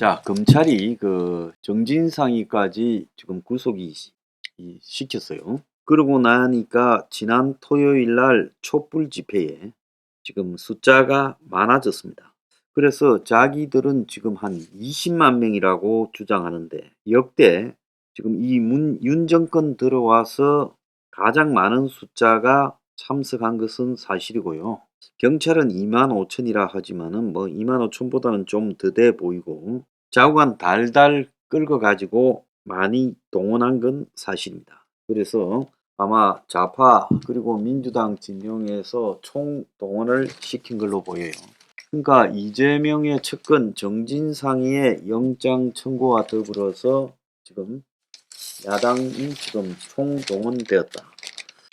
자, 검찰이 정진상이까지 지금 구속이 시켰어요. 그러고 나니까 지난 토요일 날 촛불 집회에 지금 숫자가 많아졌습니다. 그래서 자기들은 지금 한 20만 명이라고 주장하는데 역대 지금 윤 정권 들어와서 가장 많은 숫자가 참석한 것은 사실이고요. 경찰은 2만 5천이라 하지만은 2만 5천보다는 좀 더 돼 보이고 좌우간 달달 끌고 가지고 많이 동원한 건 사실입니다. 그래서 아마 좌파 그리고 민주당 진영에서 총동원을 시킨 걸로 보여요. 그러니까 이재명의 측근 정진상의 영장 청구와 더불어서 지금 야당이 지금 총동원되었다.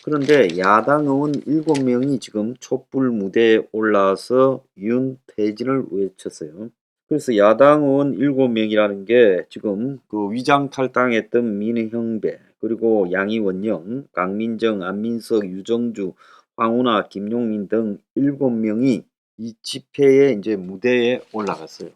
그런데 야당 의원 7명이 지금 촛불 무대에 올라와서 윤퇴진을 외쳤어요. 그래서 야당 의원 7명이라는 게 지금 위장 탈당했던 민형배, 그리고 양이원영, 강민정, 안민석, 유정주, 황운하, 김용민 등 7명이 이 집회에 이제 무대에 올라갔어요.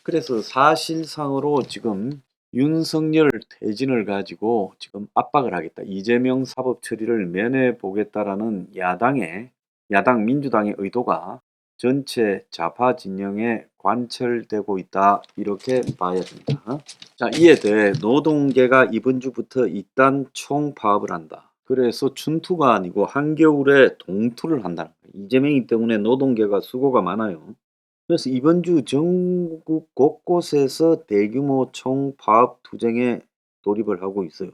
그래서 사실상으로 지금 윤석열 퇴진을 가지고 지금 압박을 하겠다. 이재명 사법 처리를 면해 보겠다라는 야당 민주당의 의도가 전체 좌파 진영에 관철되고 있다. 이렇게 봐야 됩니다. 자, 이에 대해 노동계가 이번 주부터 일단 총파업을 한다. 그래서 춘투가 아니고 한겨울에 동투를 한다는 거예요. 이재명이 때문에 노동계가 수고가 많아요. 그래서 이번 주 전국 곳곳에서 대규모 총파업 투쟁에 돌입을 하고 있어요.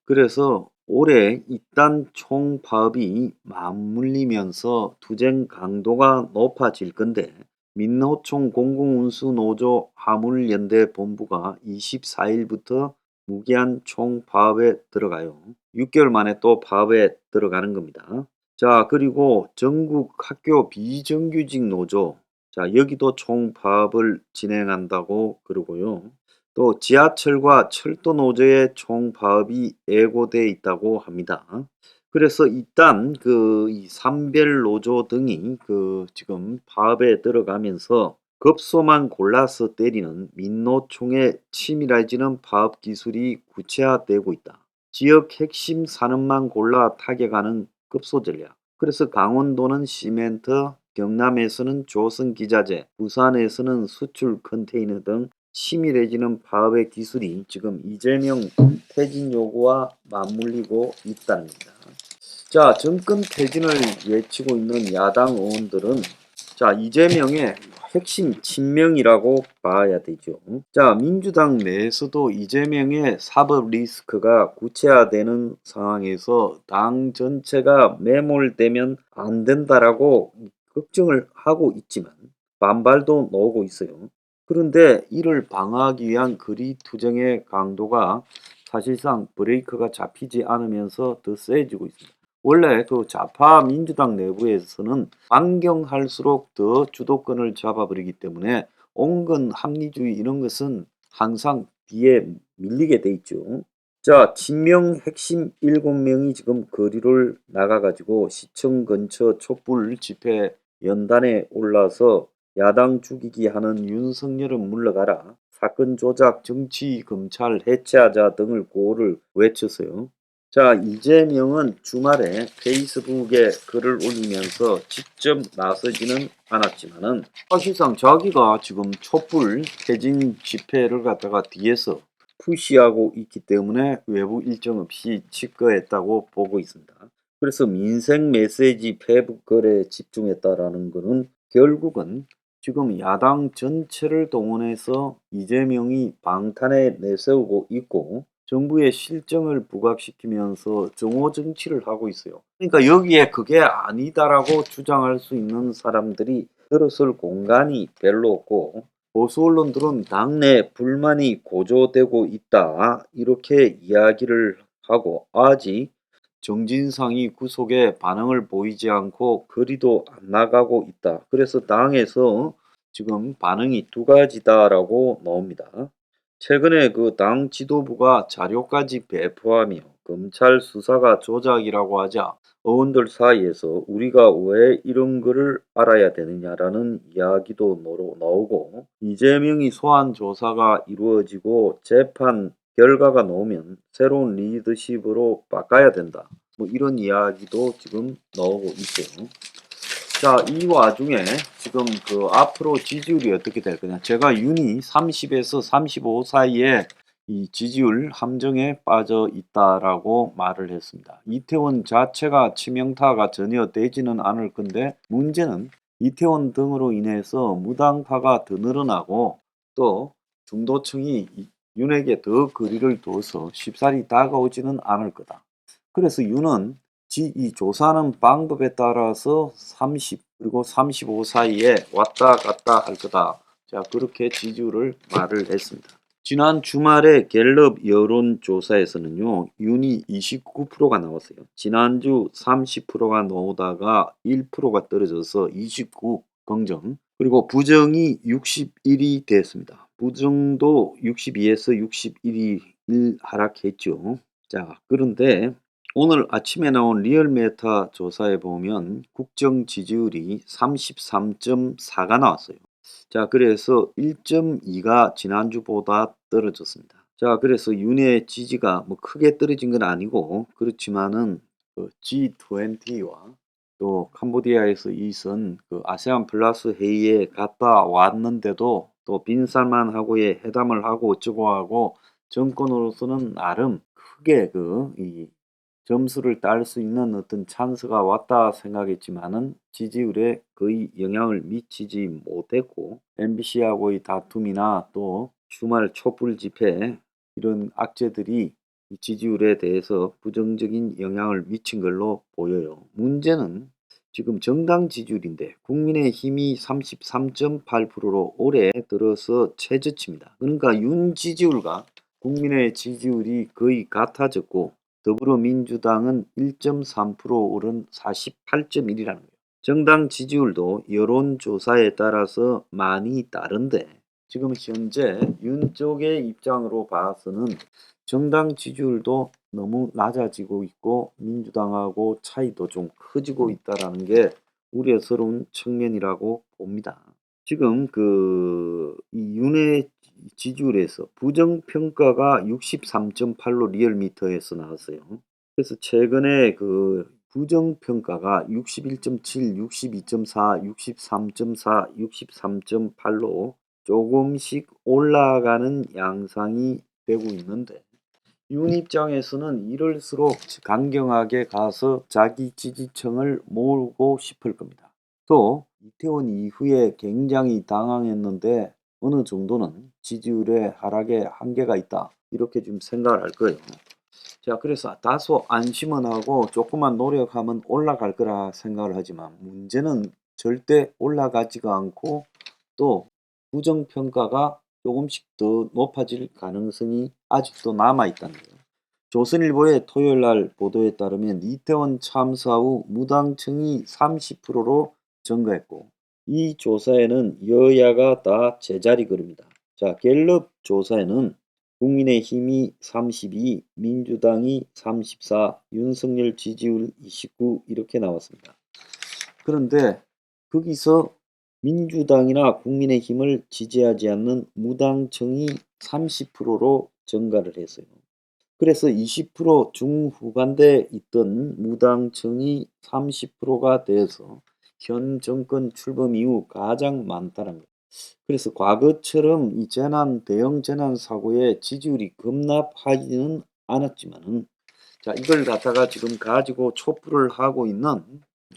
그래서 올해 일단 총파업이 맞물리면서 투쟁 강도가 높아질 건데 민노총 공공운수노조 화물연대 본부가 24일부터 무기한 총파업에 들어가요. 6개월 만에 또 파업에 들어가는 겁니다. 자, 그리고 전국 학교 비정규직 노조, 자, 여기도 총파업을 진행한다고 그러고요. 또 지하철과 철도 노조의 총파업이 예고돼 있다고 합니다. 그래서 일단 이 산별 노조 등이 지금 파업에 들어가면서 급소만 골라서 때리는 민노총의 치밀해지는 파업 기술이 구체화되고 있다. 지역 핵심 산업만 골라 타격하는 급소 전략. 그래서 강원도는 시멘트, 경남에서는 조선기자재, 부산에서는 수출 컨테이너 등 치밀해지는 파업의 기술이 지금 이재명 퇴진 요구와 맞물리고 있다는 겁니다. 자, 정권 퇴진을 외치고 있는 야당 의원들은 자, 이재명의 핵심 친명이라고 봐야 되죠. 자, 민주당 내에서도 이재명의 사법 리스크가 구체화되는 상황에서 당 전체가 매몰되면 안 된다라고 걱정을 하고 있지만 반발도 나오고 있어요. 그런데 이를 방어하기 위한 거리투쟁의 강도가 사실상 브레이크가 잡히지 않으면서 더 세지고 있습니다. 원래 좌파 민주당 내부에서는 강경할수록 더 주도권을 잡아버리기 때문에 온건 합리주의 이런 것은 항상 뒤에 밀리게 돼 있죠. 자, 친명 핵심 7명이 지금 거리를 나가가지고 시청 근처 촛불 집회 연단에 올라서 야당 죽이기 하는 윤석열은 물러가라, 사건 조작, 정치 검찰 해체하자 등을 구호를 외쳤어요. 자, 이재명은 주말에 페이스북에 글을 올리면서 직접 나서지는 않았지만은 사실상 자기가 지금 촛불 퇴진 집회를 갖다가 뒤에서 푸시하고 있기 때문에 외부 일정 없이 집거했다고 보고 있습니다. 그래서 민생 메시지 페북 글에 집중했다라는 것은 결국은 지금 야당 전체를 동원해서 이재명이 방탄에 내세우고 있고 정부의 실정을 부각시키면서 정오 정치를 하고 있어요. 그러니까 여기에 그게 아니다라고 주장할 수 있는 사람들이 들어설 공간이 별로 없고 보수 언론들은 당내 불만이 고조되고 있다 이렇게 이야기를 하고 아직 정진상이 구속에 반응을 보이지 않고 거리도 안 나가고 있다. 그래서 당에서 지금 반응이 두 가지다라고 나옵니다. 최근에 당 지도부가 자료까지 배포하며 검찰 수사가 조작이라고 하자 어원들 사이에서 우리가 왜 이런 거를 알아야 되느냐라는 이야기도 나오고, 이재명이 소환 조사가 이루어지고 재판 결과가 나오면 새로운 리더십으로 바꿔야 된다. 뭐 이런 이야기도 지금 나오고 있어요. 자, 이 와중에 지금 그 앞으로 지지율이 어떻게 될 거냐. 제가 윤이 30에서 35 사이에 이 지지율 함정에 빠져 있다라고 말을 했습니다. 이태원 자체가 치명타가 전혀 되지는 않을 건데, 문제는 이태원 등으로 인해서 무당파가 더 늘어나고 또 중도층이 윤에게 더 거리를 둬서 쉽사리 다가오지는 않을 거다. 그래서 윤은 이 조사하는 방법에 따라서 30 그리고 35 사이에 왔다 갔다 할 거다. 자, 그렇게 지지율을 말을 했습니다. 지난 주말에 갤럽 여론조사에서는요, 윤이 29%가 나왔어요. 지난주 30%가 나오다가 1%가 떨어져서 29 긍정, 그리고 부정이 61이 됐습니다. 부정도 62에서 61이 하락했죠. 자, 그런데 오늘 아침에 나온 리얼메타 조사에 보면 국정 지지율이 33.4가 나왔어요. 자, 그래서 1.2가 지난주보다 떨어졌습니다. 자, 그래서 윤의 지지가 뭐 크게 떨어진 건 아니고, 그렇지만은 그 G20와 또 캄보디아에서 있은 그 아세안 플러스 회의에 갔다 왔는데도 또 빈살만하고의 회담을 하고 어쩌고 하고 정권으로서는 나름 크게 이 점수를 딸 수 있는 어떤 찬스가 왔다 생각했지만은 지지율에 거의 영향을 미치지 못했고, MBC하고의 다툼이나 또 주말 촛불 집회 이런 악재들이 이 지지율에 대해서 부정적인 영향을 미친 걸로 보여요. 문제는 지금 정당 지지율인데 국민의힘이 33.8%로 올해 들어서 최저치입니다. 그러니까 윤 지지율과 국민의 지지율이 거의 같아졌고, 더불어민주당은 1.3% 오른 48.1이라는 거예요. 정당 지지율도 여론조사에 따라서 많이 다른데, 지금 현재 윤 쪽의 입장으로 봐서는 정당 지지율도 너무 낮아지고 있고 민주당하고 차이도 좀 커지고 있다는 게 우려스러운 측면이라고 봅니다. 지금 이 윤의 지지율에서 부정평가가 63.8로 리얼미터에서 나왔어요. 그래서 최근에 그 부정평가가 61.7, 62.4, 63.4, 63.8로 조금씩 올라가는 양상이 되고 있는데, 윤 입장에서는 이럴수록 강경하게 가서 자기 지지층을 모으고 싶을 겁니다. 또 이태원 이후에 굉장히 당황했는데 어느 정도는 지지율의 하락에 한계가 있다, 이렇게 좀 생각을 할 거예요. 자, 그래서 다소 안심은 하고 조금만 노력하면 올라갈 거라 생각을 하지만, 문제는 절대 올라가지가 않고 또 부정평가가 조금씩 더 높아질 가능성이 아직도 남아있다는 거예요. 조선일보의 토요일날 보도에 따르면 이태원 참사 후 무당층이 30%로 증가했고, 이 조사에는 여야가 다 제자리 걸음이다. 자, 갤럽 조사에는 국민의힘이 32, 민주당이 34, 윤석열 지지율 29 이렇게 나왔습니다. 그런데 거기서 민주당이나 국민의힘을 지지하지 않는 무당층이 30%로 증가를 했어요. 그래서 20% 중후반대에 있던 무당층이 30%가 돼서 현 정권 출범 이후 가장 많다는 거예요. 그래서 과거처럼 이 대형 재난 사고에 지지율이 급락하지는 않았지만은, 자, 이걸 갖다가 지금 가지고 촛불을 하고 있는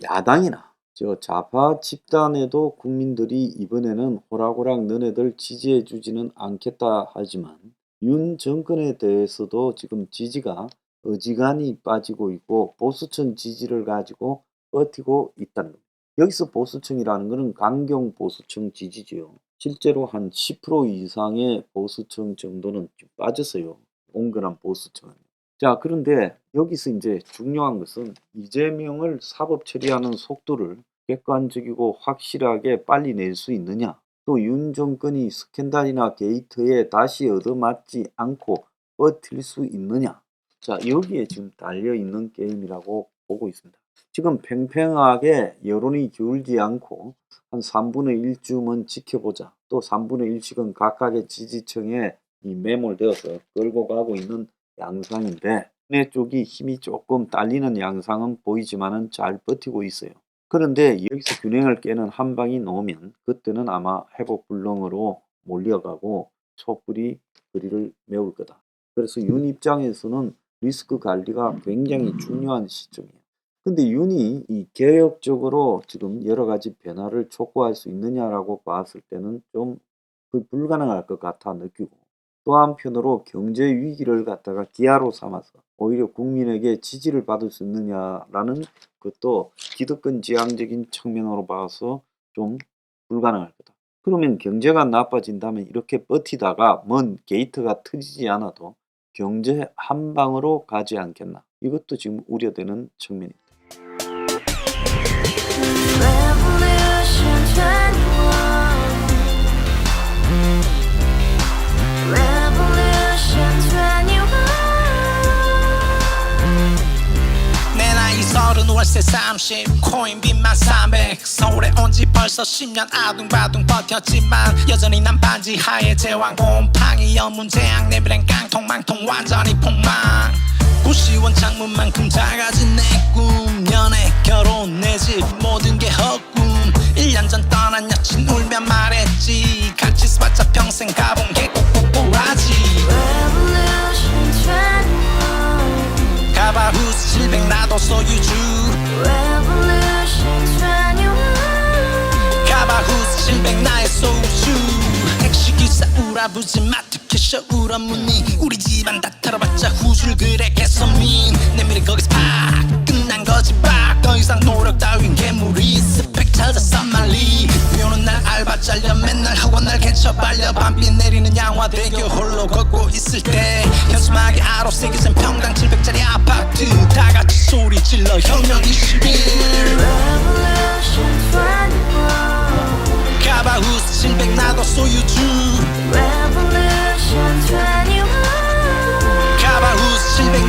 야당이나 저 좌파 집단에도 국민들이 이번에는 호락호락 너네들 지지해 주지는 않겠다 하지만, 윤 정권에 대해서도 지금 지지가 어지간히 빠지고 있고 보수층 지지를 가지고 버티고 있다는 겁니다. 여기서 보수층이라는 것은 강경 보수층 지지지요. 실제로 한 10% 이상의 보수층 정도는 좀 빠졌어요. 온건한 보수층은. 자, 그런데 여기서 이제 중요한 것은 이재명을 사법 처리하는 속도를 객관적이고 확실하게 빨리 낼 수 있느냐, 또 윤 정권이 스캔들이나 게이트에 다시 얻어맞지 않고 버틸 수 있느냐, 자, 여기에 지금 달려있는 게임이라고 보고 있습니다. 지금 팽팽하게 여론이 기울지 않고 한 3분의 1쯤은 지켜보자. 또 3분의 1씩은 각각의 지지층에 이 매몰되어서 끌고 가고 있는 양상인데 내 쪽이 힘이 조금 딸리는 양상은 보이지만은 잘 버티고 있어요. 그런데 여기서 균형을 깨는 한 방이 나오면 그때는 아마 회복 불능으로 몰려가고 촛불이 거리를 메울 거다. 그래서 윤 입장에서는 리스크 관리가 굉장히 중요한 시점이에요. 근데 윤이 이 개혁적으로 지금 여러 가지 변화를 촉구할 수 있느냐라고 봤을 때는 좀 거의 불가능할 것 같아 느끼고 또 한편으로 경제 위기를 갖다가 기회로 삼아서 오히려 국민에게 지지를 받을 수 있느냐라는 것도 기득권 지향적인 측면으로 봐서 좀 불가능할 거다. 그러면 경제가 나빠진다면 이렇게 버티다가 먼 게이트가 터지지 않아도 경제 한 방으로 가지 않겠나. 이것도 지금 우려되는 측면입니다. Revolution 21. Revolution 21. 내 나이 35월세 30 코인빚만 300 서울에 온 지 벌써 10년 아둥바둥 버텼지만 여전히 난 반지 하에 제왕 곰팡이 연문제약 내비랭 깡통망통 완전히 폭망 90원 창문만큼 작아진 내 꿈 연애 결혼 내 집 모든 게 헛꿈 1년 전 떠난 여친 울며 말했지 같이 써봤자 평생 가본 게 꼭꼭꼭하지 Revolution 21. 가바후스 700 나도 소유주 Revolution 21. 가바후스 700 나의 소주 택시기사 우라부지 마트 캐셔 울어무니 우리 집안 다 털어봤자 후줄 그래 개선민 내 미래 거기서 팍 끝난 거지 팍더 이상 노력 따윈 괴물이 스펙 찾아서 말리 비오는 날 알바 잘려 맨날 학원 날 개쳐 발려 밤비 내리는 양화대교 홀로 걷고 있을 때 현수막에 아로 새겨진 평당 700짜리 아파트 다같이 소리 질러 혁명 21 Revolution 21. 가바후스 700 나도 소유주 Revolution 21. 가바후스 700